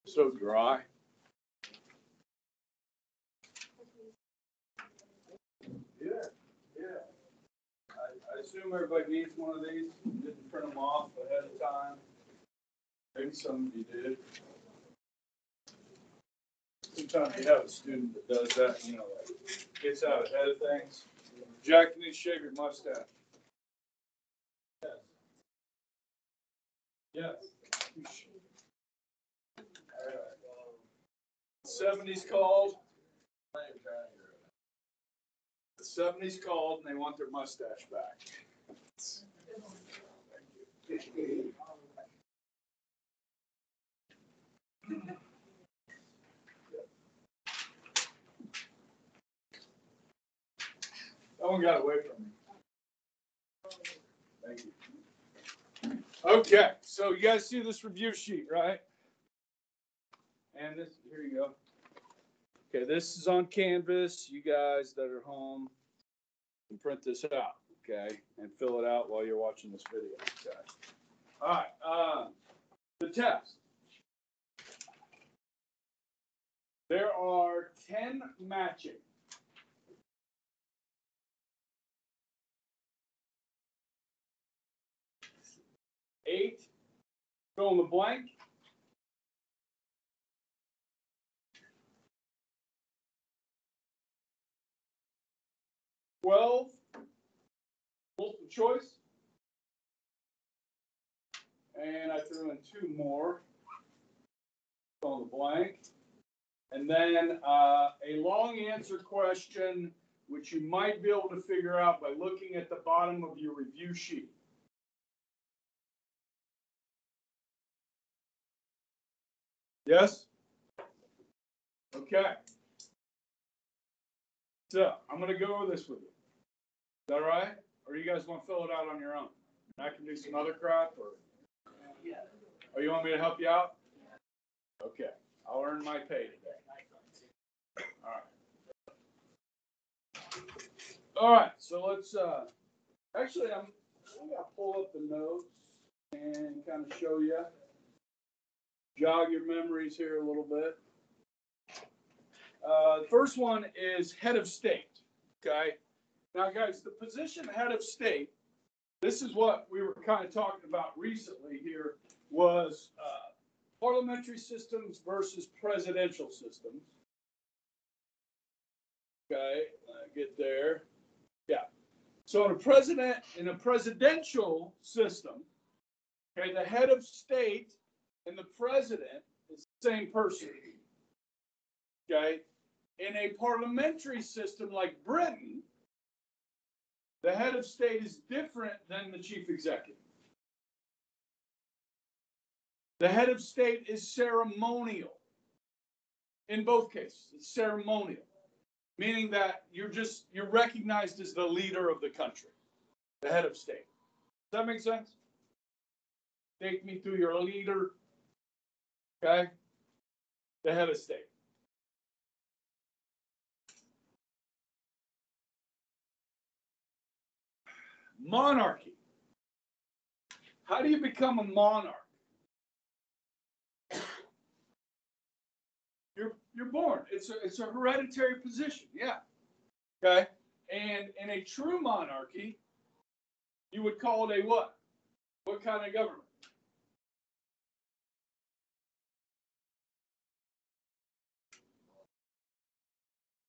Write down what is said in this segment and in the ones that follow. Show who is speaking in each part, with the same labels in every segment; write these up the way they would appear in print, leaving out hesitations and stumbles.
Speaker 1: So dry. Yeah. I assume everybody needs one of these. You didn't print them off ahead of time. Maybe some of you did. Sometimes you have a student that does that, you know, like gets out ahead of things. Jack, you need to shave your mustache. Yes. Yes. All right. 70s called. The 70s called and they want their mustache back. That one got away from me. Thank you. Okay, so you guys see this review sheet, right? And this, here you go. Okay, this is on Canvas. You guys that are home can print this out, okay, and fill it out while you're watching this video. Okay. All right, the test. There are 10 matching. 8 fill in the blank. 12 multiple choice. And I threw in 2 more. Fill in the blank. And then a long answer question, which you might be able to figure out by looking at the bottom of your review sheet. Yes? Okay. So I'm going to go over this with you. Is that all right? Or you guys want to fill it out on your own? I can do some other crap, or you want me to help you out? Okay. I'll earn my pay today. All right. All right. So let's actually I'm going to pull up the notes and kind of show you, jog your memories here a little bit. The first one is head of state. Okay. Now, guys, the position head of state, this is what we were kind of talking about recently here, was parliamentary systems versus presidential systems. Okay, get there. Yeah. So in a presidential system, okay, the head of state and the president is the same person. Okay. In a parliamentary system like Britain, the head of state is different than the chief executive. The head of state is ceremonial. In both cases, it's ceremonial, meaning that you're recognized as the leader of the country, the head of state. Does that make sense? Take me through your leader. Okay? The head of state. Monarchy. How do you become a monarch? You're born. It's a hereditary position. Yeah. Okay. And in a true monarchy, you would call it a what? What kind of government?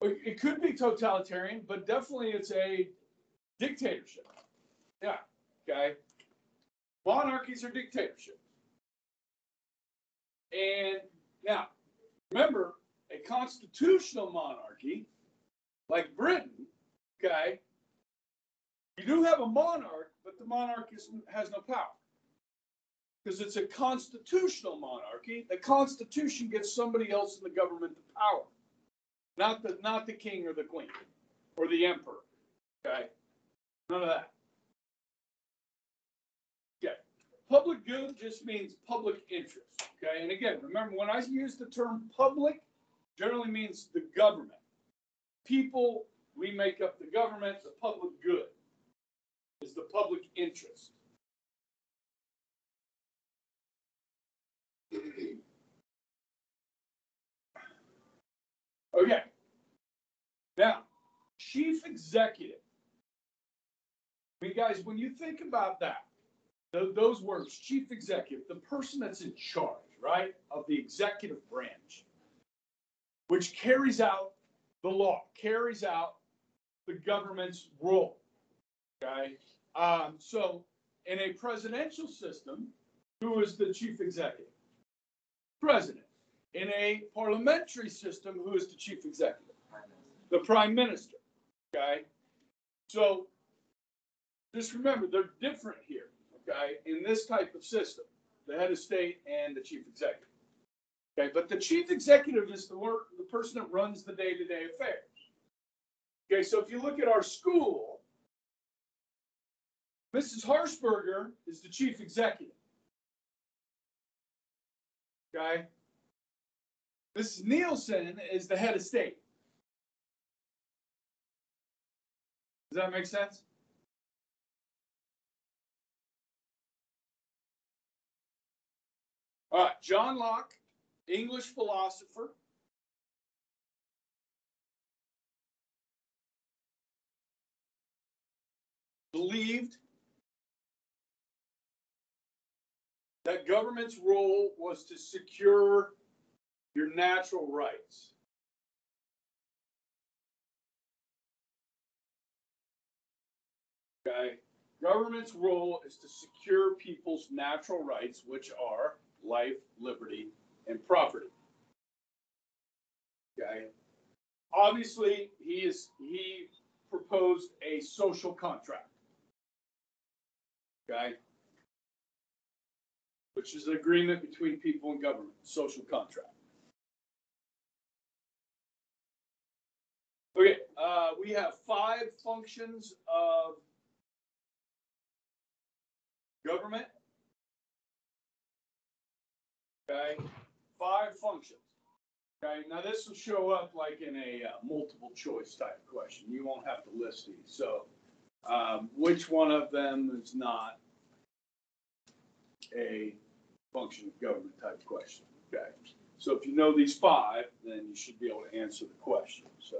Speaker 1: It could be totalitarian, but definitely it's a dictatorship. Yeah. Okay. Monarchies are dictatorships. And now, remember, a constitutional monarchy, like Britain, okay, you do have a monarch, but the monarch has no power. Because it's a constitutional monarchy. The Constitution gives somebody else in the government the power. Not the king or the queen or the emperor. Okay? None of that. Okay. Public good just means public interest. Okay? And again, remember, when I use the term public, generally means the government. People, we make up the government. The public good is the public interest. Okay. Now, chief executive. I mean, guys, when you think about that, those words, chief executive, the person that's in charge, right, of the executive branch, which carries out the law, carries out the government's role. Okay. So in a presidential system, who is the chief executive? President. In a parliamentary system, who is the chief executive? The prime minister. Okay. So just remember, they're different here. Okay. In this type of system, the head of state and the chief executive. Okay. But the chief executive is the person that runs the day-to-day affairs. Okay. So if you look at our school, Mrs. Harshberger is the chief executive. Okay. Mrs. Nielsen is the head of state. Does that make sense? All right. John Locke, English philosopher. Believed that government's role was to secure your natural rights. Okay. Government's role is to secure people's natural rights, which are life, liberty, and property. Okay. Obviously, he proposed a social contract. Okay. Which is an agreement between people and government, social contract. Okay, we have 5 functions of government. Okay, 5 functions. Okay, now this will show up like in a multiple choice type question. You won't have to list these. So, which one of them is not a function of government type question? Okay, so if you know these 5, then you should be able to answer the question. So,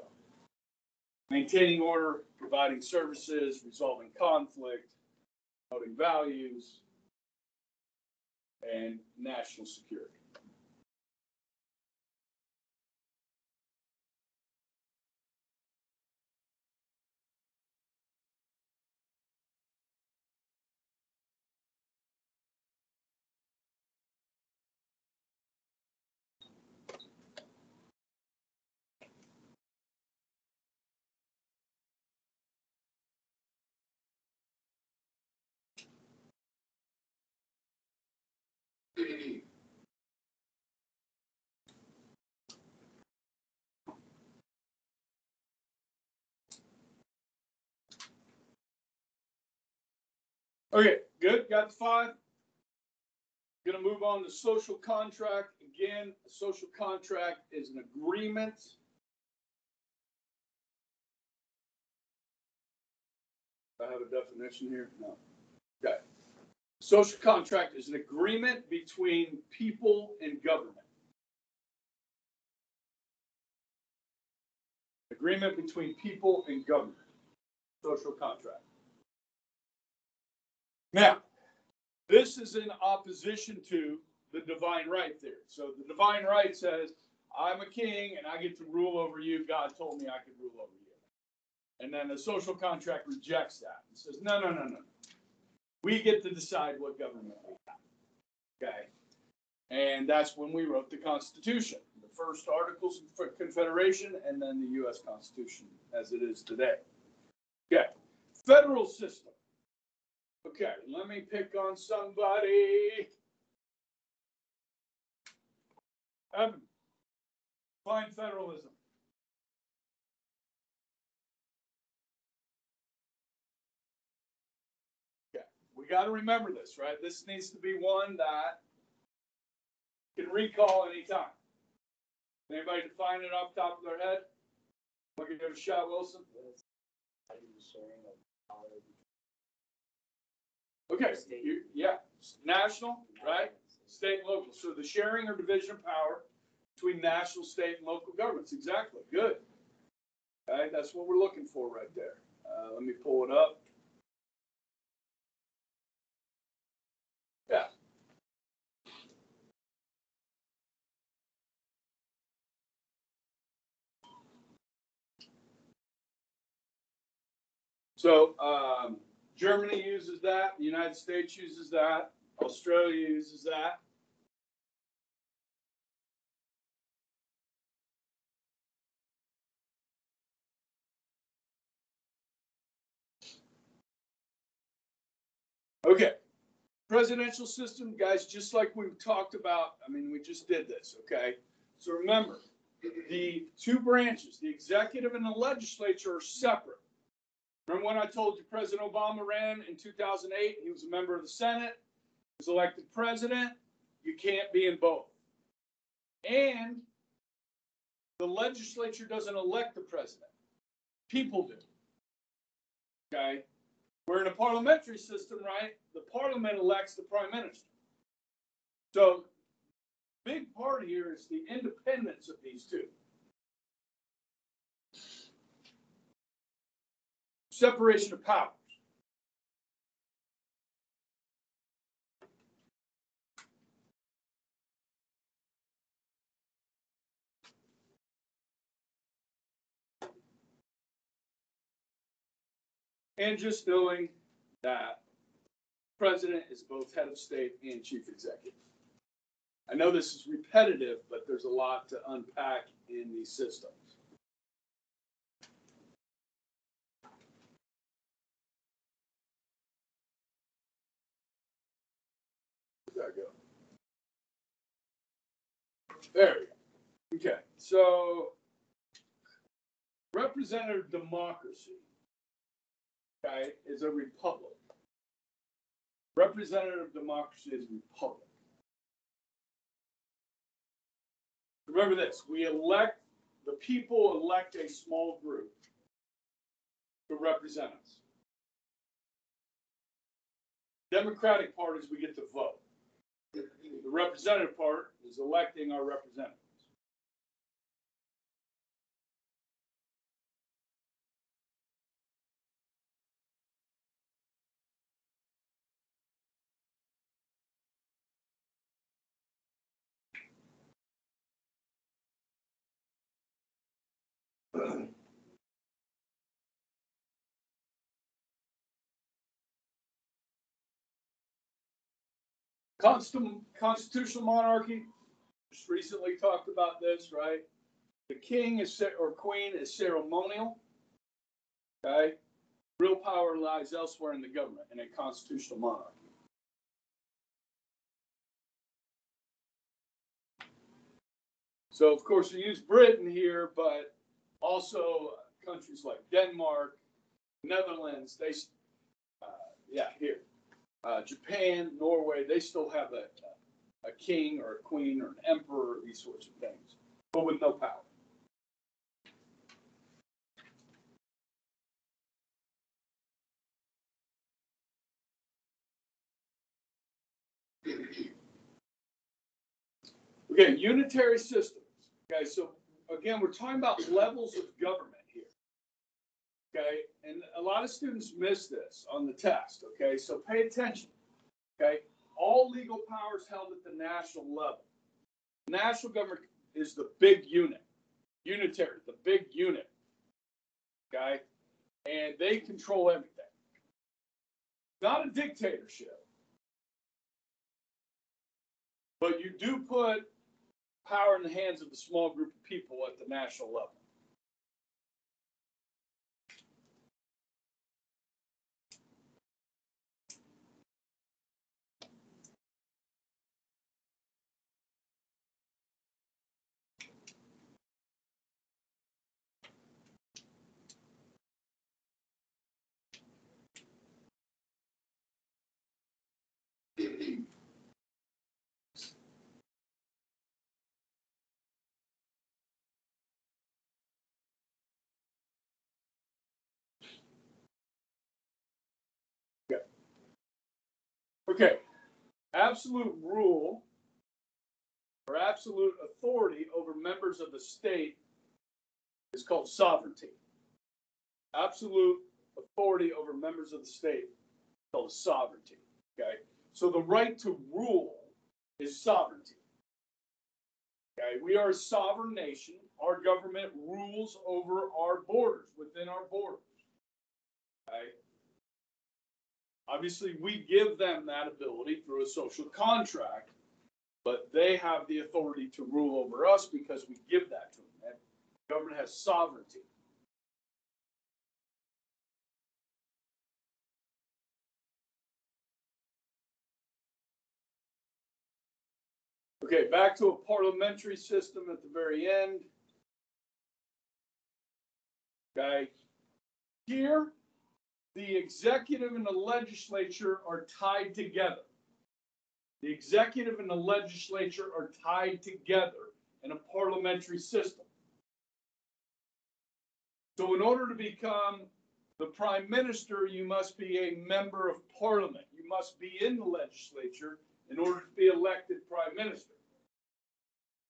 Speaker 1: maintaining order, providing services, resolving conflict, promoting values, and national security. Okay, good. Got the 5. Going to move on to social contract. Again, a social contract is an agreement. I have a definition here? No. Okay. Social contract is an agreement between people and government. Agreement between people and government. Social contract. Now, this is in opposition to the divine right theory. So the divine right says, I'm a king and I get to rule over you. God told me I could rule over you. And then the social contract rejects that and says, no. We get to decide what government we have. Okay. And that's when we wrote the Constitution, the first Articles of Confederation, and then the U.S. Constitution as it is today. Okay. Federal system. Okay, let me pick on somebody. Find federalism. Okay, we got to remember this, right? This needs to be one that you can recall anytime. Anybody define it off the top of their head? We're going to give a shot, Wilson. Okay, yeah, national, right? State and local. So the sharing or division of power between national, state, and local governments. Exactly. Good. Okay, that's what we're looking for right there. Let me pull it up. Yeah. So Germany uses that. The United States uses that. Australia uses that. Okay. Presidential system, guys, just like we talked about, I mean, we just did this, okay? So remember, the two branches, the executive and the legislature, are separate. Remember when I told you President Obama ran in 2008? He was a member of the Senate, was elected president. You can't be in both. And the legislature doesn't elect the president. People do. Okay? We're in a parliamentary system, right? The parliament elects the prime minister. So, big part here is the independence of these two. Separation of powers. And just knowing that the president is both head of state and chief executive. I know this is repetitive, but there's a lot to unpack in these systems. Where'd that go? There we go. Okay, so representative democracy, okay, is a republic. Representative democracy is a republic. Remember this, the people elect a small group to represent us. Democratic parties, we get to vote. The representative part is electing our representatives. Constitutional monarchy, just recently talked about this, right? The king is or queen is ceremonial. Okay, real power lies elsewhere in the government in a constitutional monarchy. So, of course, we use Britain here, but also countries like Denmark, Netherlands, Japan, Norway, they still have a king or a queen or an emperor, these sorts of things, but with no power. Okay, unitary systems. Okay, so again, we're talking about levels of government here. Okay, and a lot of students miss this on the test. Okay, so pay attention. Okay, all legal powers held at the national level. National government is the big unit. Unitary, the big unit. Okay, and they control everything. Not a dictatorship, but you do put power in the hands of a small group of people at the national level. Okay, absolute rule or absolute authority over members of the state is called sovereignty. Absolute authority over members of the state is called sovereignty. Okay, so the right to rule is sovereignty. Okay, we are a sovereign nation. Our government rules over our borders, within our borders. Okay. Obviously, we give them that ability through a social contract, but they have the authority to rule over us because we give that to them. That government has sovereignty. Okay, back to a parliamentary system at the very end. Okay, here, the executive and the legislature are tied together. The executive and the legislature are tied together in a parliamentary system. So in order to become the prime minister, you must be a member of parliament. You must be in the legislature in order to be elected prime minister,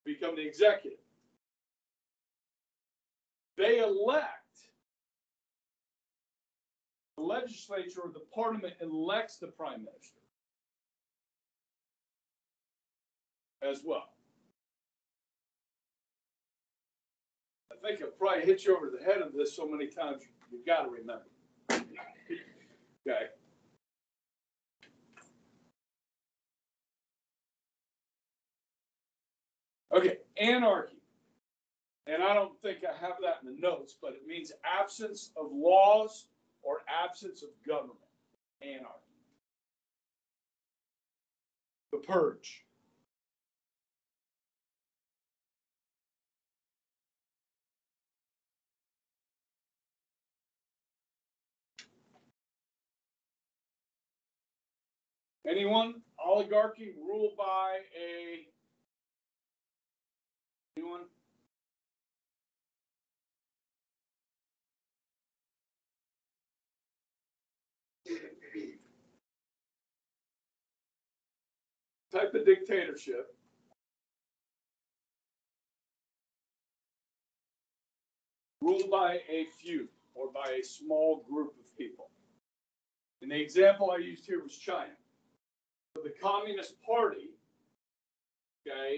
Speaker 1: become the executive. They elect, the legislature or the parliament elects the prime minister as well. I think I've probably hit you over the head of this so many times, you've got to remember. Okay. Okay, anarchy. And I don't think I have that in the notes, but it means absence of laws or absence of government. Anarchy. The purge. Anyone? Oligarchy ruled by a... Anyone? Type of dictatorship. Ruled by a few or by a small group of people. And the example I used here was China. So the Communist Party, okay,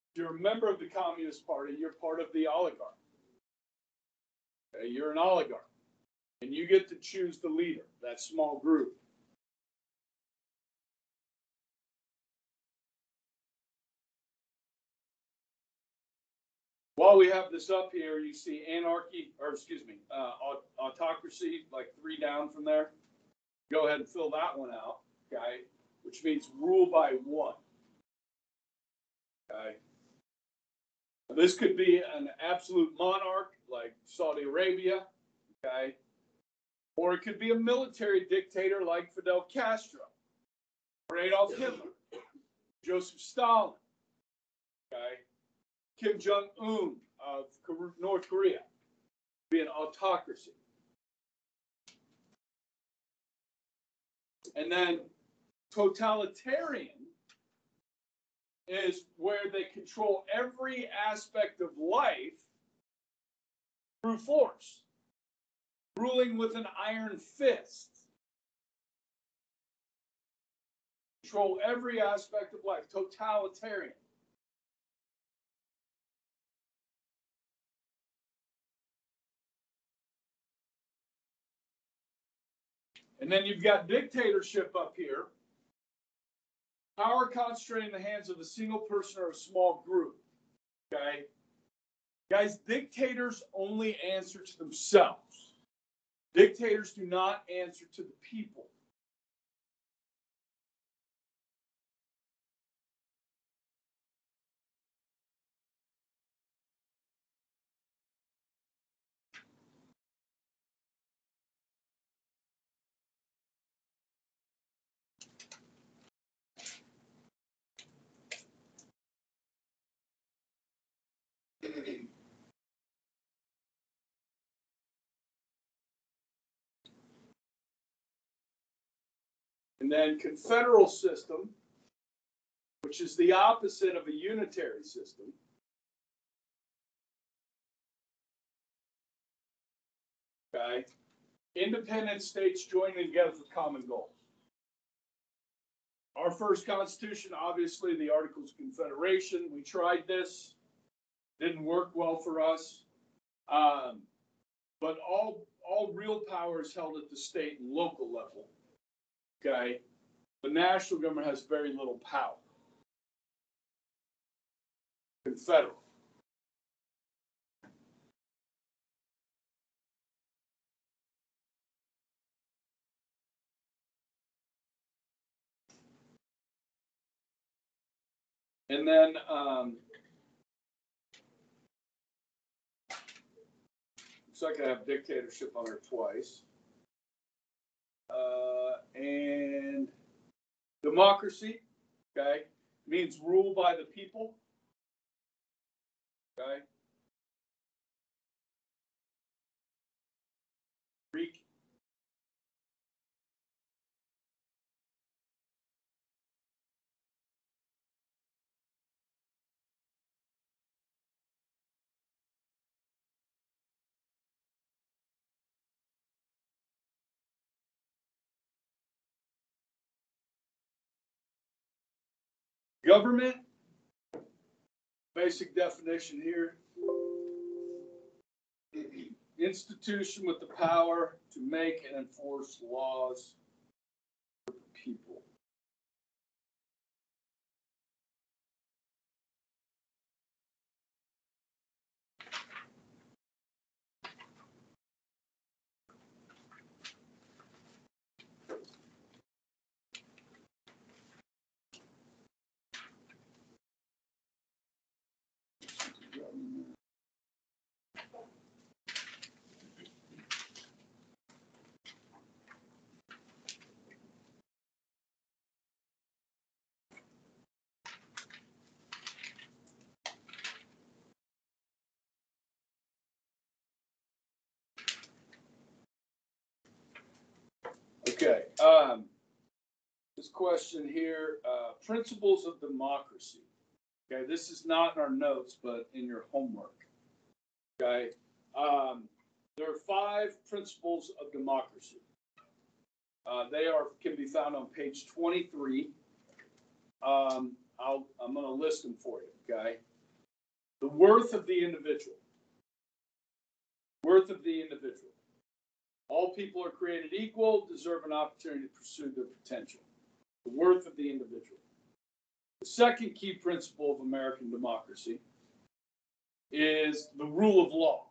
Speaker 1: if you're a member of the Communist Party, you're part of the oligarch. Okay, you're an oligarch. And you get to choose the leader, that small group. While we have this up here, you see anarchy, or excuse me, autocracy, like 3 down from there. Go ahead and fill that one out, okay? Which means rule by one. Okay. Now, this could be an absolute monarch like Saudi Arabia, okay? Or it could be a military dictator like Fidel Castro, or Adolf Hitler, Joseph Stalin, okay? Kim Jong-un of North Korea, be an autocracy. And then totalitarian is where they control every aspect of life through force, ruling with an iron fist. Control every aspect of life, totalitarian. And then you've got dictatorship up here. Power concentrated in the hands of a single person or a small group. Okay? Guys, dictators only answer to themselves. Dictators do not answer to the people. And then confederal system, which is the opposite of a unitary system. Okay? Independent states joining together for common goals. Our first constitution, obviously, the Articles of Confederation. We tried this. Didn't work well for us. But all real power is held at the state and local level. Okay? The national government has very little power. Confederal. And then looks like I have dictatorship on her twice. And democracy, okay, means rule by the people. Okay. Greek. Government, basic definition here. Institution with the power to make and enforce laws for the people. Okay, this question here, principles of democracy. Okay, this is not in our notes, but in your homework. Okay, there are 5 principles of democracy. They can be found on page 23. I'm going to list them for you. Okay, the worth of the individual. Worth of the individual. All people are created equal, deserve an opportunity to pursue their potential. The worth of the individual. The second key principle of American democracy is the rule of law.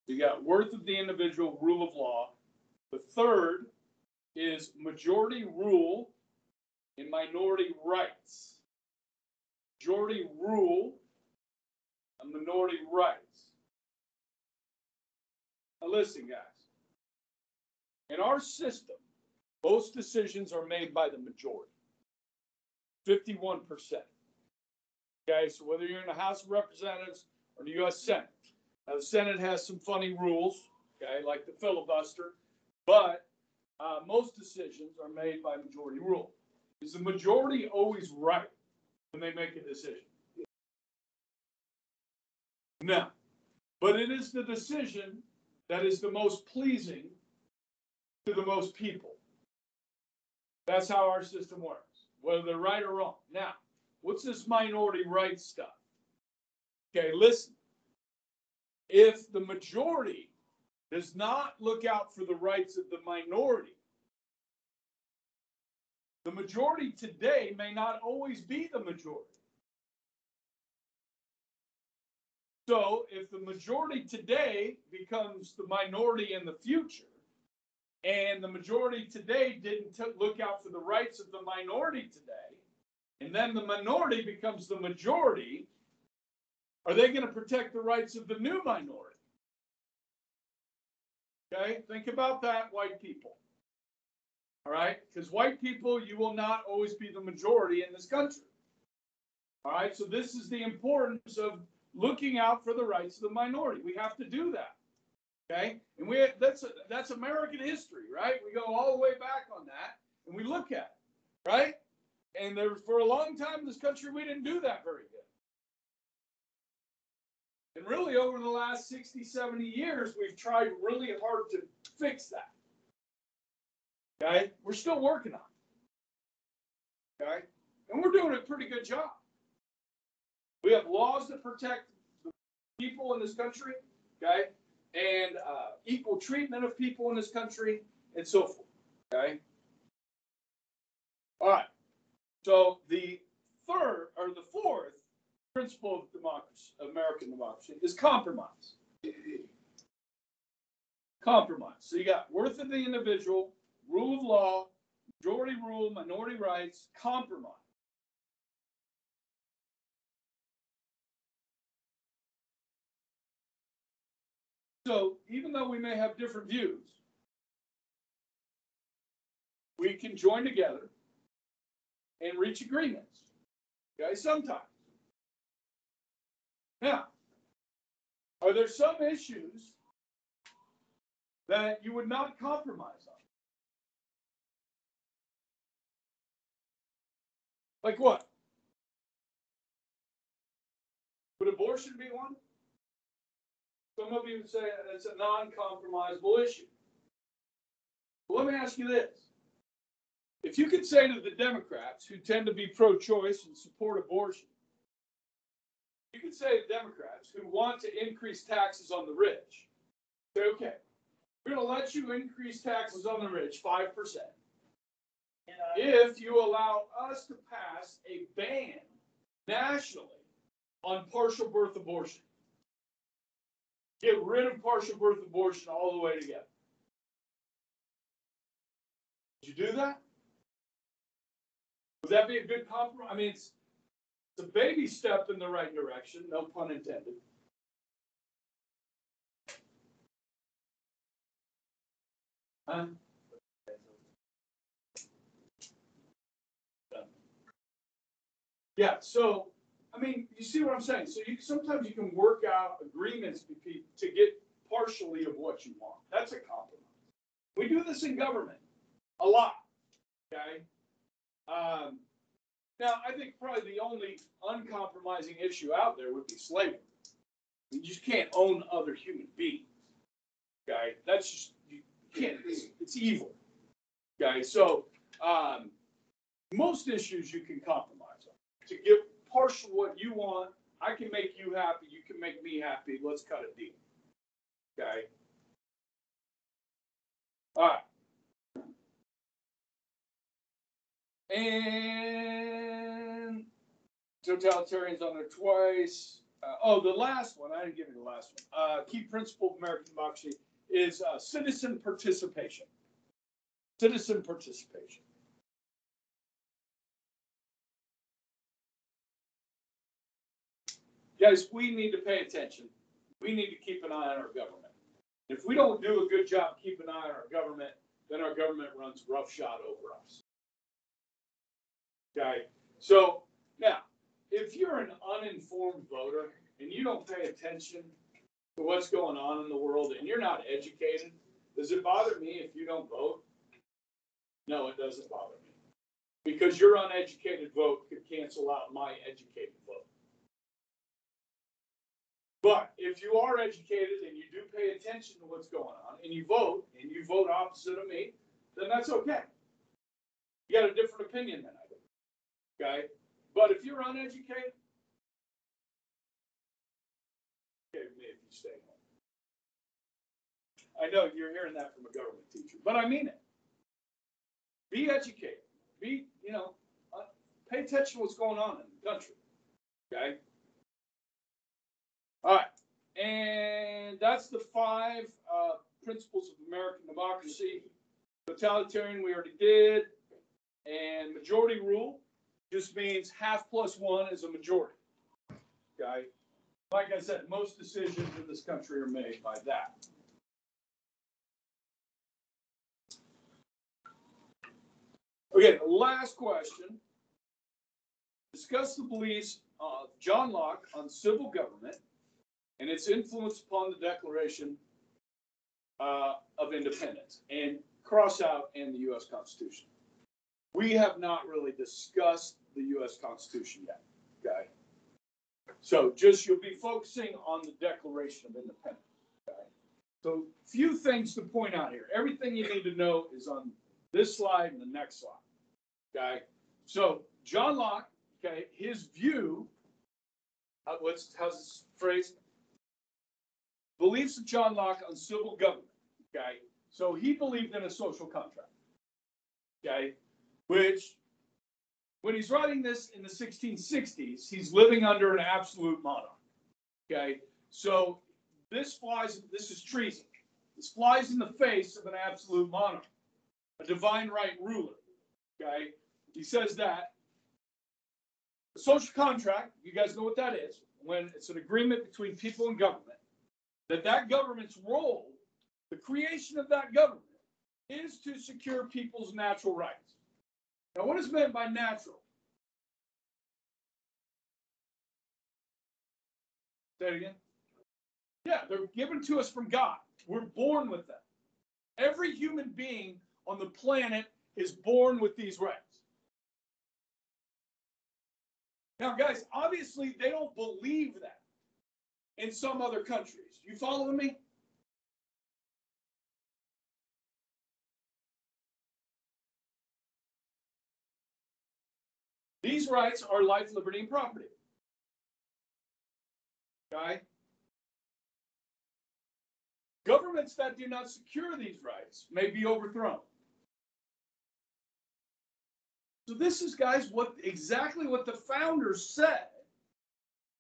Speaker 1: You got worth of the individual, rule of law. The third is majority rule and minority rights. Majority rule and minority rights. Now listen, guys. In our system, most decisions are made by the majority. 51%. Okay, so whether you're in the House of Representatives or the U.S. Senate. Now, the Senate has some funny rules, okay, like the filibuster, but most decisions are made by majority rule. Is the majority always right when they make a decision? No. But it is the decision that is the most pleasing to the most people. That's how our system works, whether they're right or wrong. Now, what's this minority rights stuff? Okay, listen. If the majority does not look out for the rights of the minority, the majority today may not always be the majority. So if the majority today becomes the minority in the future, and the majority today didn't look out for the rights of the minority today, and then the minority becomes the majority, are they going to protect the rights of the new minority? Okay, think about that, white people. All right, because white people, you will not always be the majority in this country. All right, so this is the importance of looking out for the rights of the minority. We have to do that. Okay, and that's American history, right? We go all the way back on that, and we look at it, right? And for a long time in this country, we didn't do that very good. And really, over the last 60, 70 years, we've tried really hard to fix that. Okay, we're still working on it. Okay, and we're doing a pretty good job. We have laws that protect the people in this country. Okay. And equal treatment of people in this country, and so forth. Okay. All right. So the fourth principle of democracy, American democracy, is compromise. Compromise. So you got worth of the individual, rule of law, majority rule, minority rights, compromise. So even though we may have different views, we can join together and reach agreements. Okay, sometimes. Now, are there some issues that you would not compromise on? Like what? Would abortion be one? Some of you would say it's a non-compromisable issue. Well, let me ask you this. If you could say to the Democrats, who tend to be pro-choice and support abortion, you could say to Democrats who want to increase taxes on the rich, say, okay, we're going to let you increase taxes on the rich 5% if you allow us to pass a ban nationally on partial birth abortion. Get rid of partial birth abortion all the way together. Did you do that? Would that be a good compromise? I mean, it's a baby step in the right direction, no pun intended. Huh? Yeah, so, I mean, you see what I'm saying? So sometimes you can work out agreements to get partially of what you want. That's a compromise. We do this in government a lot, okay? Now, I think probably the only uncompromising issue out there would be slavery. You just can't own other human beings, okay? That's just, you can't, it's evil, okay? So most issues you can compromise on. To give partial what you want, I can make you happy, you can make me happy, let's cut a deal, okay? All right. And totalitarians on there twice. The last one, I didn't give you the last one. Key principle of American democracy is citizen participation. Citizen participation. Guys, we need to pay attention. We need to keep an eye on our government. If we don't do a good job keeping an eye on our government, then our government runs roughshod over us. Okay, so now, if you're an uninformed voter and you don't pay attention to what's going on in the world and you're not educated, does it bother me if you don't vote? No, it doesn't bother me. Because your uneducated vote could cancel out my educated vote. But if you are educated and you do pay attention to what's going on and you vote opposite of me, then that's okay. You got a different opinion than I do. Okay? But if you're uneducated, okay with me if you stay home. I know you're hearing that from a government teacher, but I mean it. Be educated. Be, pay attention to what's going on in the country. Okay? All right. And that's the 5 principles of American democracy. Totalitarian, we already did. And majority rule just means half plus 1 is a majority. Okay? Like I said, most decisions in this country are made by that. Okay, the last question. Discuss the beliefs of John Locke on civil government and its influence upon the Declaration of independence, and cross out "and the U.S. Constitution." We have not really discussed the U.S. Constitution yet, okay? So just you'll be focusing on the Declaration of Independence, okay? So few things to point out here. Everything you need to know is on this slide and the next slide, okay? So John Locke, okay, his view, how's this phrase? Beliefs of John Locke on civil government, okay? So he believed in a social contract, okay? Which, when he's writing this in the 1660s, he's living under an absolute monarch, okay? So this is treason. This flies in the face of an absolute monarch, a divine right ruler, okay? He says that a social contract, you guys know what that is, when it's an agreement between people and government, that government's role, the creation of that government, is to secure people's natural rights. Now, what is meant by natural? Say it again. Yeah, they're given to us from God. We're born with them. Every human being on the planet is born with these rights. Now, guys, obviously, they don't believe that in some other countries. You following me? These rights are life, liberty, and property. Okay? Governments that do not secure these rights may be overthrown. So this is, guys, exactly what the founders said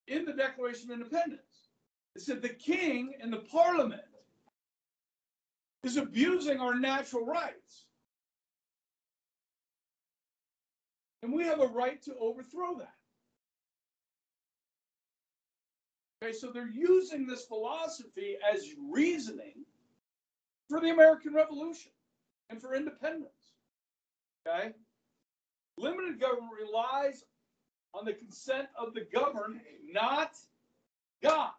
Speaker 1: in the Declaration of Independence. It said the king and the parliament is abusing our natural rights. And we have a right to overthrow that. Okay, so they're using this philosophy as reasoning for the American Revolution and for independence. Okay? Limited government relies on the consent of the governed, not God.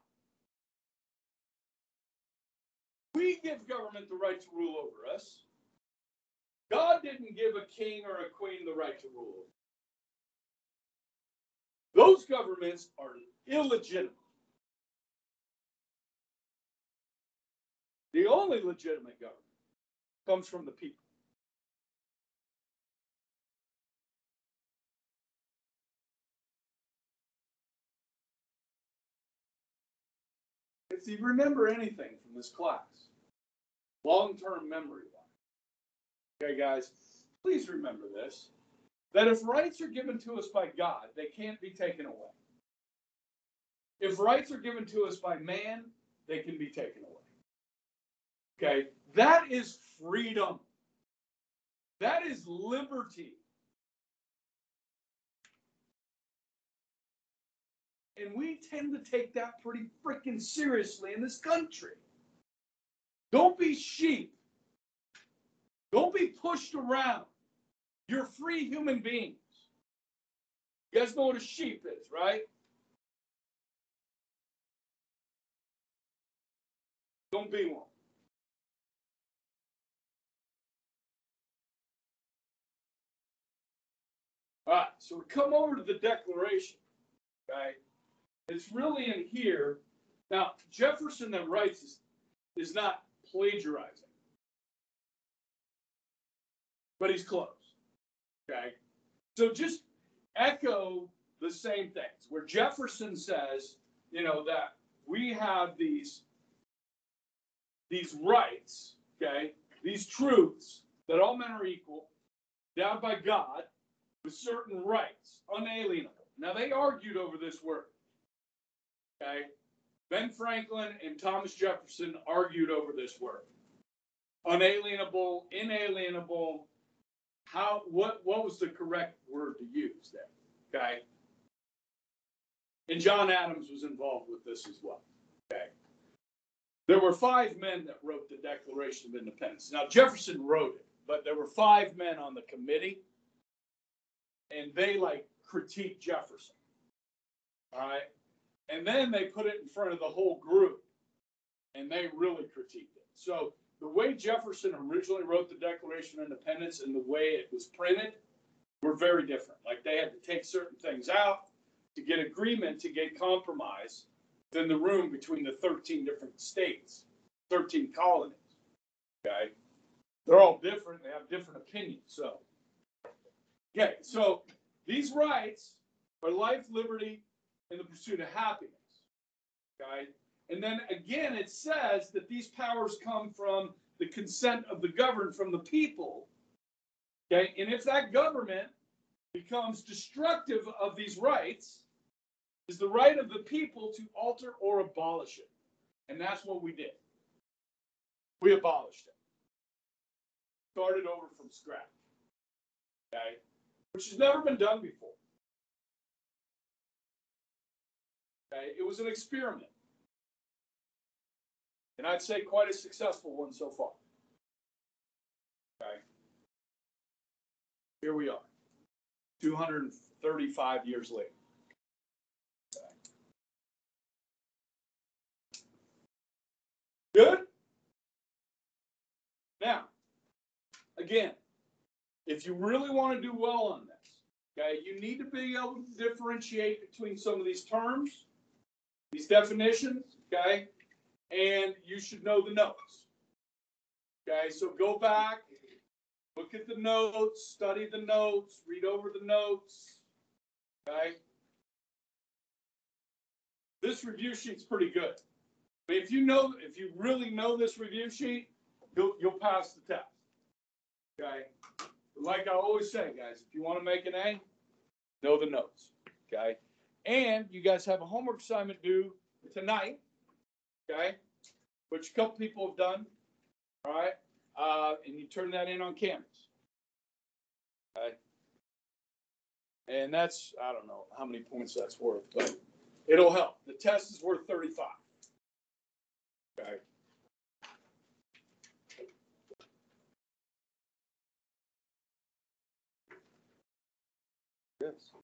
Speaker 1: We give government the right to rule over us. God didn't give a king or a queen the right to rule. Those governments are illegitimate. The only legitimate government comes from the people. If you remember anything from this class, long-term memory wise, okay, guys, please remember this, that if rights are given to us by God, they can't be taken away. If rights are given to us by man, they can be taken away. Okay, that is freedom. That is liberty. And we tend to take that pretty freaking seriously in this country. Don't be sheep. Don't be pushed around. You're free human beings. You guys know what a sheep is, right? Don't be one. All right, so we come over to the Declaration, okay? It's really in here. Now, Jefferson that writes is not plagiarizing, but he's close, okay? So just echo the same things, where Jefferson says, that we have these rights, okay, these truths, that all men are equal, endowed by God, with certain rights, unalienable. Now, they argued over this word, okay? Ben Franklin and Thomas Jefferson argued over this word. Unalienable, inalienable, what was the correct word to use there, okay? And John Adams was involved with this as well, okay? There were 5 men that wrote the Declaration of Independence. Now, Jefferson wrote it, but there were 5 men on the committee, and they, critiqued Jefferson, all right? And then they put it in front of the whole group, and they really critiqued it. So the way Jefferson originally wrote the Declaration of Independence and the way it was printed were very different. Like they had to take certain things out to get agreement, to get compromise within the room between the 13 different states, 13 colonies. Okay, they're all different. They have different opinions. So, okay, so these rights are life, liberty, and the pursuit of happiness. Okay, and then again, it says that these powers come from the consent of the governed, from the people. Okay, and if that government becomes destructive of these rights, is the right of the people to alter or abolish it. And that's what we did. We abolished it. Started over from scratch. Okay? Which has never been done before. Okay? It was an experiment. And I'd say quite a successful one so far. Okay? Here we are. 235 years later. Okay. Good? Now, again, if you really want to do well on this, okay, you need to be able to differentiate between some of these terms, these definitions, okay, and you should know the notes. Okay, so go back, look at the notes, study the notes, read over the notes, okay? This review sheet's pretty good. But if you really know this review sheet, you'll pass the test, okay? But like I always say, guys, if you want to make an A, know the notes, okay? And you guys have a homework assignment due tonight, okay? Which a couple people have done, all right? And you turn that in on Canvas, okay? And that's, I don't know how many points that's worth, but it'll help. The test is worth 35, okay? Yes.